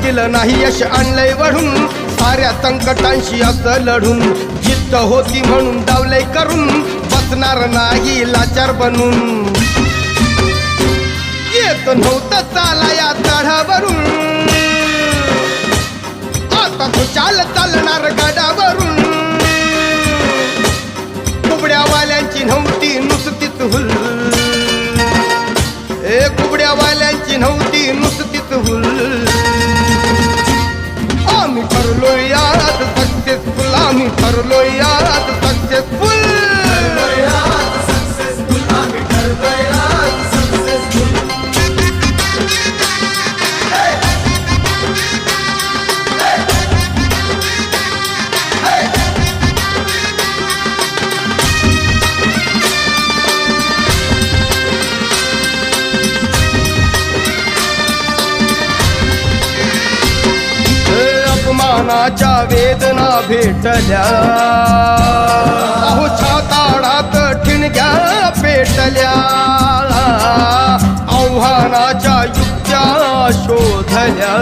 दिलं नाही यश आणलंय वढून साऱ्या संकटांशी असं लढून जिद्द होती म्हणून डावलंय करून बसणार नाही लाचार बनून येत नव्हतं चाला या चढावरून आता तू चालणार गडावरून कुबड्यावाल्यांची नव्हती नुसतीच हुल कुबड्यावाल्यांची नव्हती नुसतीच हुल आम्ही ठरलोय यात सक्सेसफुल आम्ही ठरलोय यात सक्सेसफुल अपमानाच्या वेदना भेटल्या अहो छाताडात ठिणग्या पेटल्या आव्हानाच्या युक्त्या शोधल्या